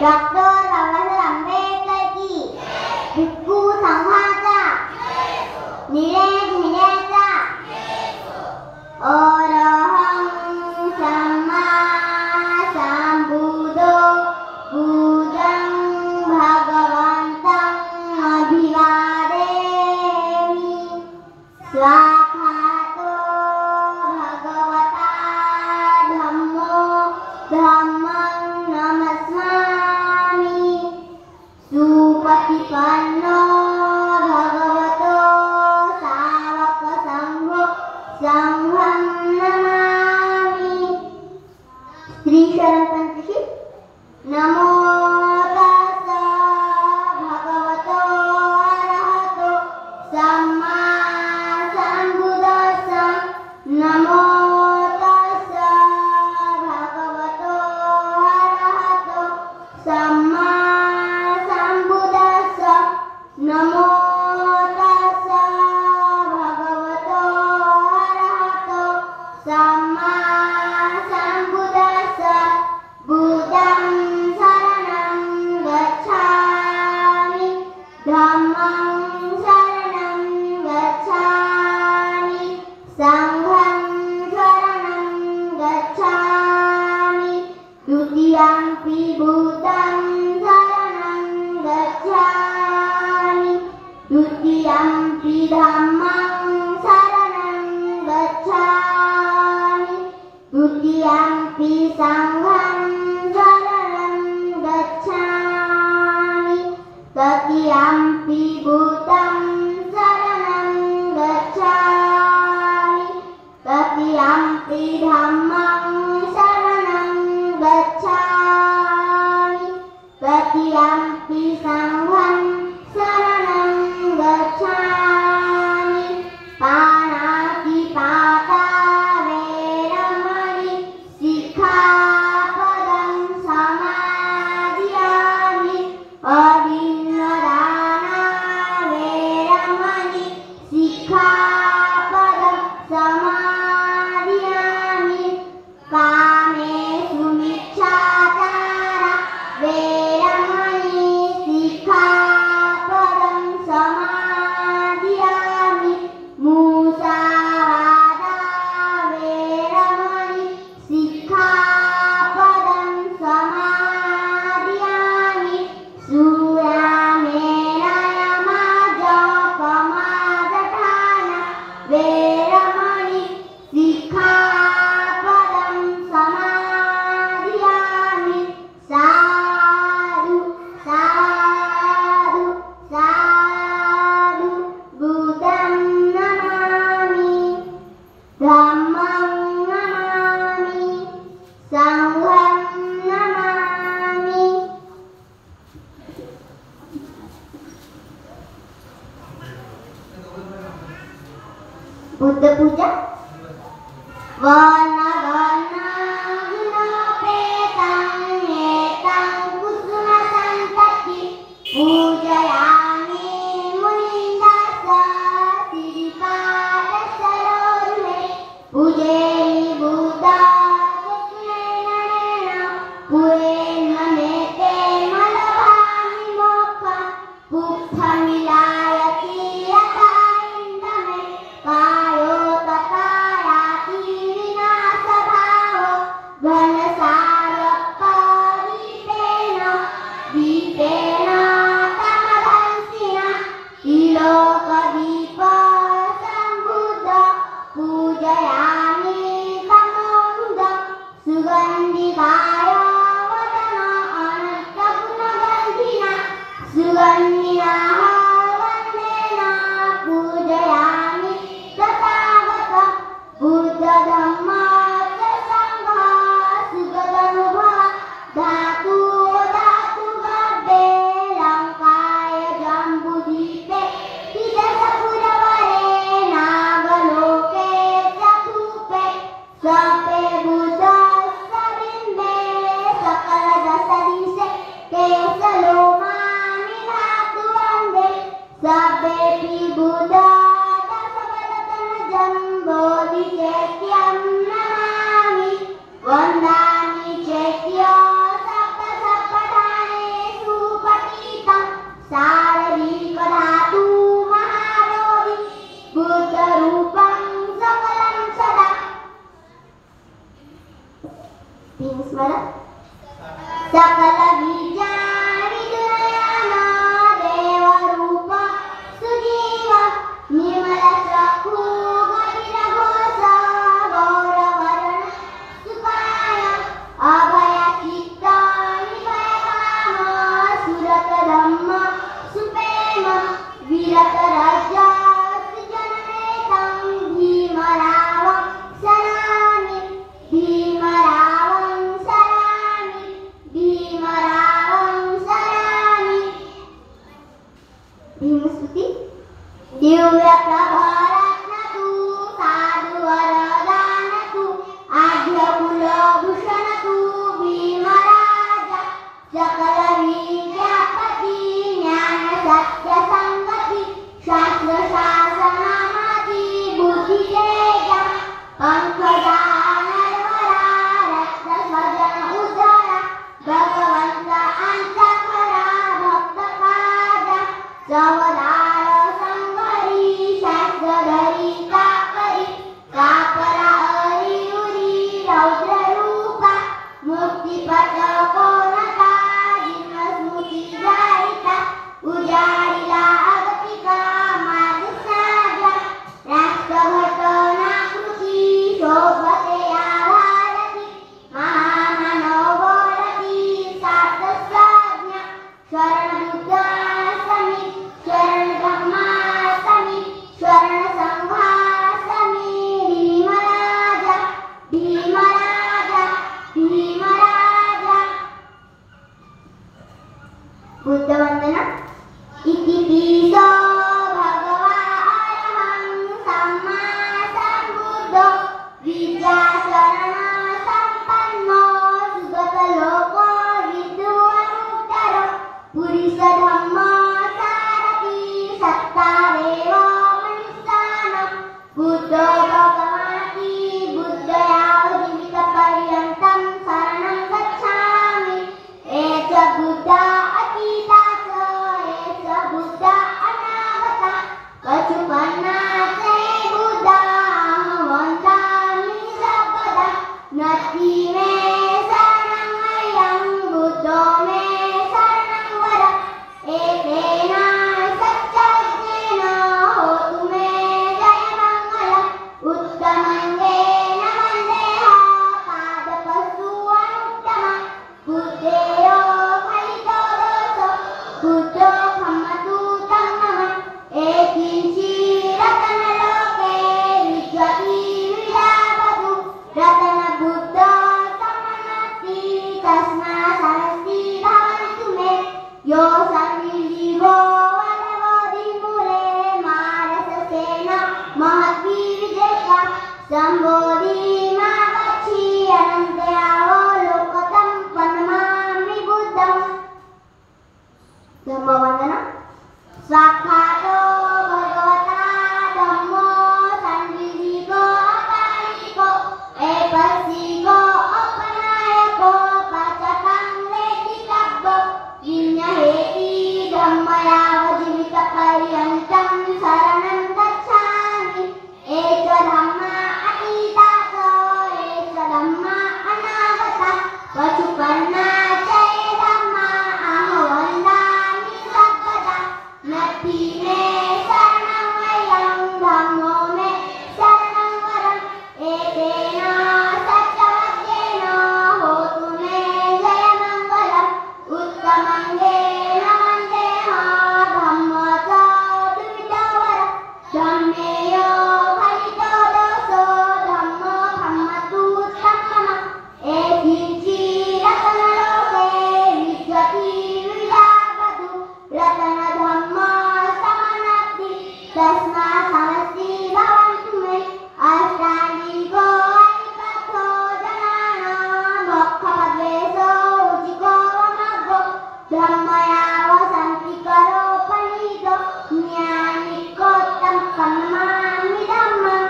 Doctor Babasaheb Ambedkar की भिक्खू संघाचा निळे झेंड्याचा अरहं सम्मा संबुद्धो बुद्धं भगवन्तं अभिवादेमि स्वाखातो भगवता धम्मो धम्मं नमस्मामि सुपतिपन्नो भगवतो सावक संघो संघं नमामि। श्री शरण पंचशी नमो तस्स भगवतो अरहतो सम्मा संबुद्धस्स नमो तस्स भगवतो अरहतो सम्मा संबुद्धस्स नमो तस्स भगवतो अरहतो सम्मा संबुद्धस्स बुद्धं शरणं गच्छामि धम्मं शरणं गच्छामि संघं शरणं गच्छामि द्वितीयंपि बुद्धं शरणं गच्छामि द्वितीयंपि धम्मं शरणं गच्छामि द्वितीयंपि संघं शरणं गच्छामि तृतीयंपि बुद्धं शरणं गच्छामि तृतीयंपि धम्मं शरणं गच्छामि तृतीयंपि संघं शरणं गच्छामि पाणातिपाता वेरमणि सिक्खापदं समादियामि अदिन्नदाना वेरमणि सिक्खापदं समादियामि कामेषु मिच्छाचारा वेरमणि सिक्खापदं समादियामि मुसावादा वेरमणि सिक्खापदं समादियामि सुरामेरयमाजपमादठाना वेरमणि सिक्खापदं समादियामि साधु साधु साधु बुद्धं नमामि धम्मं नमामि संघं नमामि। बुद्ध पूजा वनगणगुणोपेतं एतं कुसुमसन्तति पूजयामि मुनिन्दस्स श्रीपादसरोरुहे पूजेमि बुद्धा कृष्णेन पुरेण मेते मलभामि मोक्षं पुच्छमिलायति यथा इन्दमे कायो तथा याति विनाश भीमस्मरण सकल विद्या विद्यान देवरूप सुजीव निर्मल चक्षु गणित घोष गौरवर्ण सुकाय अभय चित्त निर्भय काम सुरत धम्म सुप्रेम वीरत राज्य सृजनमेतं भीमरावं सरामि भीमरावं सरामि भीमरावं सरामि भीमस्तुति दिव्य प्रभारत्न तू साधु वरदान तू आद्य कुलभूषण तू भीमराजा सकल विद्यापती ज्ञान सत्य संगती शास्त्र शासनामती बुद्धी तेजा पंकजा नरवरा रक्त स्वजन उदरा भगवंत अंतःकरा भक्त काजा चवदार संगरी शास्त्रधरी कापरी कापरा अरियुरी रौद्र रूपा मुक्तिपथ कोणता स्मृती जायिता उजाडिला अगतिका मार्ग साजा राष्ट्रघटनाकृती शोभते या भारती महामानवरती सार्थसाज्ञा शरण बुद्धासमी शरण धम्मासमी शरण संघासमी भीमराजा भीमराजा भीमराजा बुद्धवंदना इति पिसो भगवा अरहं सम्मा सम्बुद्धो विद्याचरण सम्पन्नो सुगत लोको विद्वानुत्तरो पुरुष धम्म सारथी सत्तादेव मनुष्याणां बुद्धो भगवाति बुद्धयाव जीवितपर्यन्तं शरणं गच्छामि एष बुद्धा अतीता च एष बुद्धा अनागता कछुपन्ना ते बुद्धा वन्दामि सर्वदा नति मे शरणं अयं बुद्धो मे शरणं वर एकेन सच्चज्ञेन होतु मे जयमङ्गलम् उत्तमङ्गेन वन्देह पादपशु अनुत्तमं बुद्धेयो फलितो दोषो बुद्धो खम्मतु तं नमः एकिंचि रतनलोके विद्वती विद्यावधू रतनबुद्ध समनस्ति तस्मा सरस्ति भवन्तु मे यो सन्निधिवो वनवोधिमुरे मारससेन महद्विविजयका सम्बोधि मागच्छि अनन्तयावलोकतं प्रणमामि बुद्धं धम्मवन्दना स्वाख्यातो भगवता धम्मो सन्निधिको अकालिको एपस्सिको अपनायको पचकं लेखितव्यो विन्यहेति धम्मयाव जीवितपर्यन्तं शरणं गच्छामि एष धम्मा अतीता च एष धम्मा अनागता कछुपन्ना च ये धम्मा अहं वन्दामि सर्वदा नति मे शरणं अयं धम्मो मे शरणं वरम् एकेन सच्चवद्येन होतु मे जयमङ्गलम् उत्तमङ्गेन वन्देह धम्मो च द्विविधो वर धम्मेयो फलितो दोषो धम्मो खम्मतु तं नमः एकिंचि रतनलोके विद्वती विद्यावधू रतनधम्म समनस्ति तस्मा समस्ति भवन्तु मे अष्टाङ्गिको अरिपथो जनानां मोक्षपदेशो उचिको वमग्गो ब्रह्मयाव सन्तिकरो पणितो ज्ञानिकोत्तमं नमामि धम्मं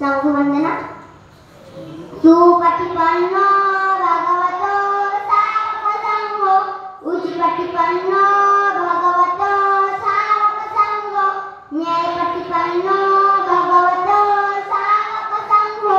संघवन्दना सुपटिपन्नो भगवतो सावकसङ्घो उचिपटिपन्नो भगवतो सावकसङ्घो न्यायपटिपन्नो भगवतो सावकसङ्घो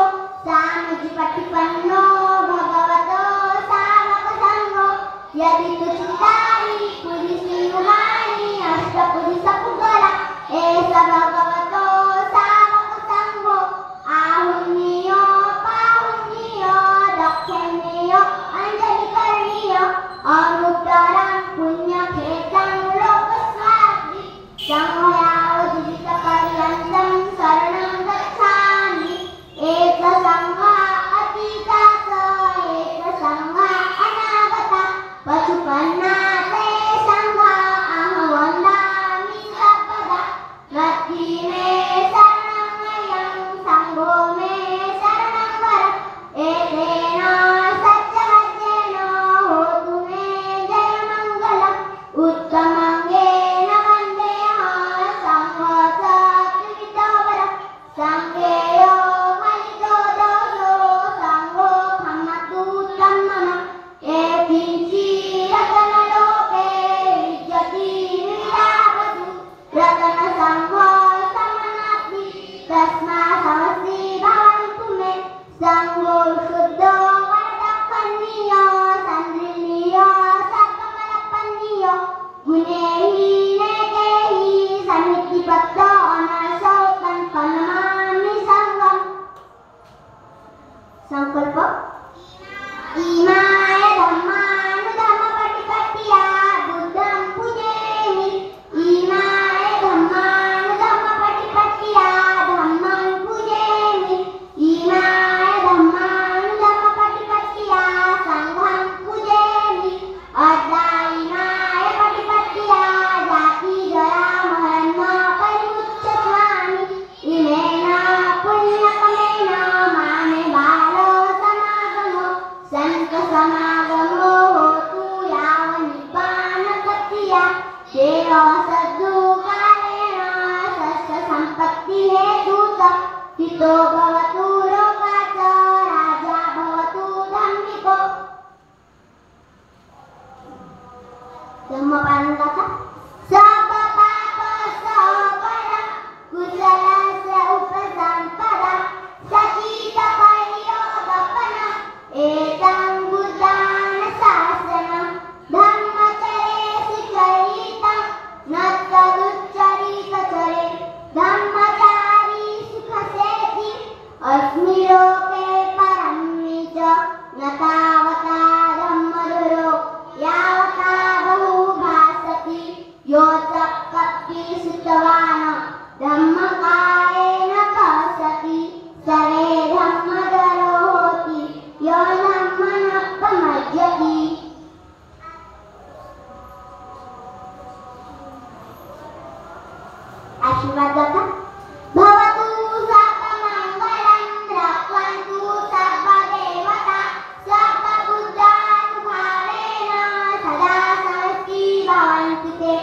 संकल्प इमाय धम्मानुधम्मपटिपट्टिया बुद्धं पूजयामि इमाय धम्मानुधम्मपटिपट्टिया धम्मं पूजयामि इमाय धम्मानुधम्मपटिपट्टिया संघं पूजयामि अद्दायिनाय पटिपट्टिया जाति जरा मरण परिमुच्यस्वामि इमेन पुण्यकमेन मामे बालो समागमो संत समागमो होतु यावनिब्बाणकत्रिया तेन सद्दुकालेन सस्य सम्पत्ति हेतुत हितो भवतु लोकाच राजा भवतु धार्मिको धम्मपालन गाथा सर्वपापसोपरं कुशलस्य उपसम्पदा सचितपरियोगपनम् एतं बुद्धानुशासनं धम्मचरेषु चरितं न तदुच्चरितचरे धम्मचारी सुखसेति अस्मि लोके परं च न तावता धम्मधरो यावता बहुभासति यो च कप्पिसुतवान् धम्मकायेन पश्यति सर्वे धम्मधरो होति यो धम्मनपमज्जति आशीर्वाद गाथा भवतु सर्वमङ्गलं रक्षन्तु सर्वदेवता सर्वबुद्धानुभावेन सदा समस्ति भवन्तु ते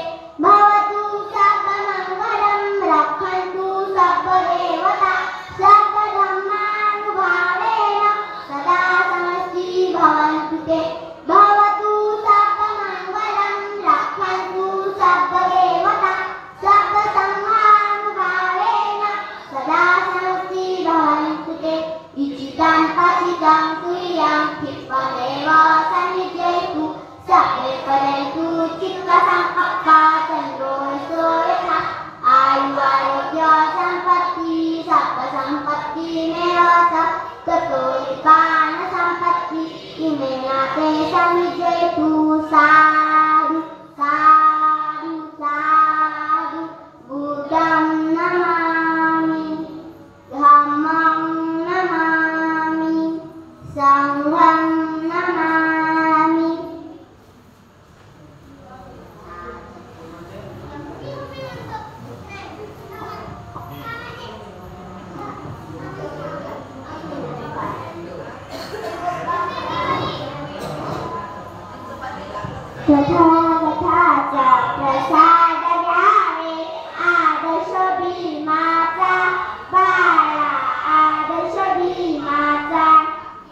भवतु सर्वमङ्गलं रक्षन्तु सर्वदेवता सर्वधर्मानुभावेन सदा समस्ति भवन्तु ते भवतु सर्वमङ्गलं रक्षन्तु सर्वदेवता सर्वसंहानुभावेन सदा समस्ति भवन्तु ते इचितं पतितं तुर्यं क्षिप्तमेव सन्निधेतु सर्वे पदन्तु चित्तसंकप्पा चन्द्रो यथा आयुरारोग्य सम्पत्ति सर्वसम्पत्तिमेव च ततो निपान सम्पत्ति इमेन ते सन्निधेतु साधु साधु साधु बुद्धं नमामि धम्मं नमामि संघं नमामि तथा तथा च प्रसादयावे आदर्श भीमाचा बाळा आदर्श भीमाचा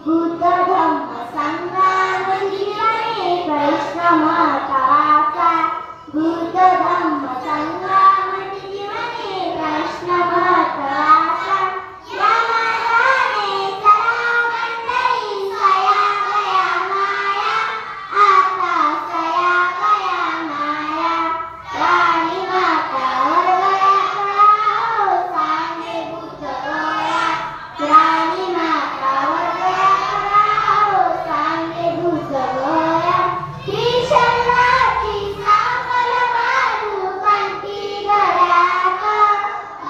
बुद्ध धम्म संग्राम जीवने परिश्रम कराचा बुद्ध धम्म संग्राम जीवने परिश्रम कराचा या मार्गाने चला मंडळी सया गया माया आता सया गया माया राणी माता वरगया कराओ सांगे बुद्ध गोया राणी माता वरगया कराओ सांगे बुद्ध गोया श्रीशंकराची साकल बालू कंठी गळ्यात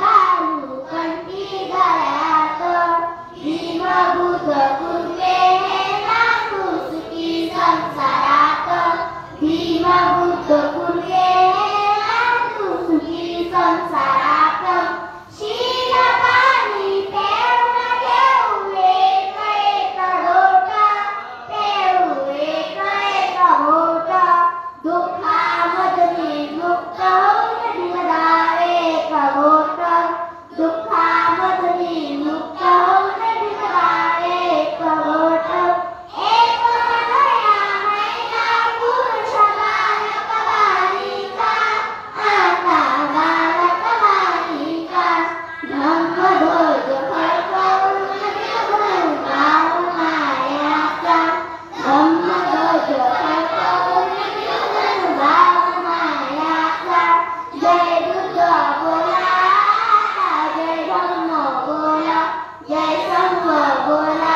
बालू कंठी गळ्यात भीम बुद्ध कुर्ते हे नातू सुखी संसारात भीम बुद्ध कुर्ते हे नातू सुखी संसारात शील पाणी पेऊन घेऊ एक एक लोट पेऊ एक एक लोट दुःखामधून मुक्त होऊन दिवदार एक बोट दुःखामधून मुक्त होऊन दिवदार एक बोट एक मनया महिला पुरुष बालक बालिका आता बालक बालिका धम्मध्वज फडकवून निघून गाव मायाचा धम्मध्वज फडकवून निघून गाव मायाचा जय बुद्ध बोला जय धम्म बोला जय संघ बोला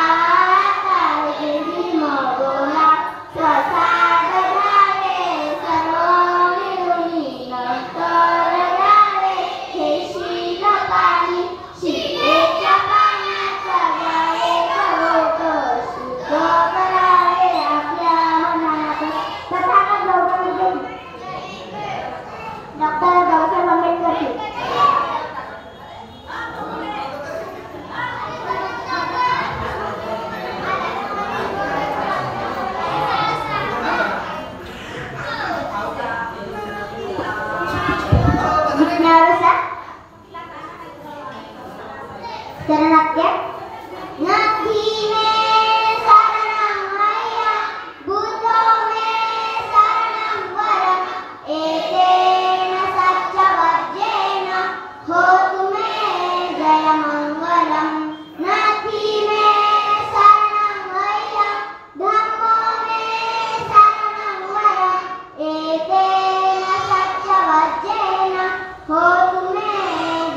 नथी मे शरणं मह्यं बुद्धो मे शरणं वरम् एतेन सत्यवज्रेण होतु मे जयमङ्गलम् नथी मे शरणं मह्यं धम्मो मे शरणं वरम् एतेन सत्यवज्रेण होतु मे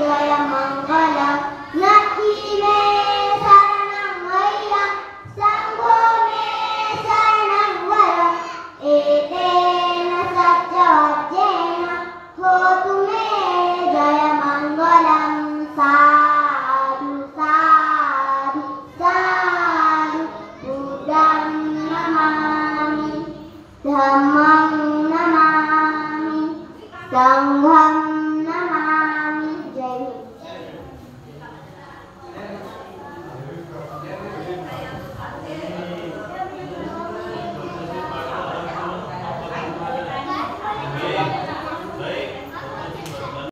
जयमङ्गलम् नथी मे शरणं मह्यं सङ्घो मे शरणं वरम् एतेन सत्यवज्रेण होतु मे जयमङ्गलम् साधु साधु साधु बुद्धं नमामि धम्मं नमामि संघं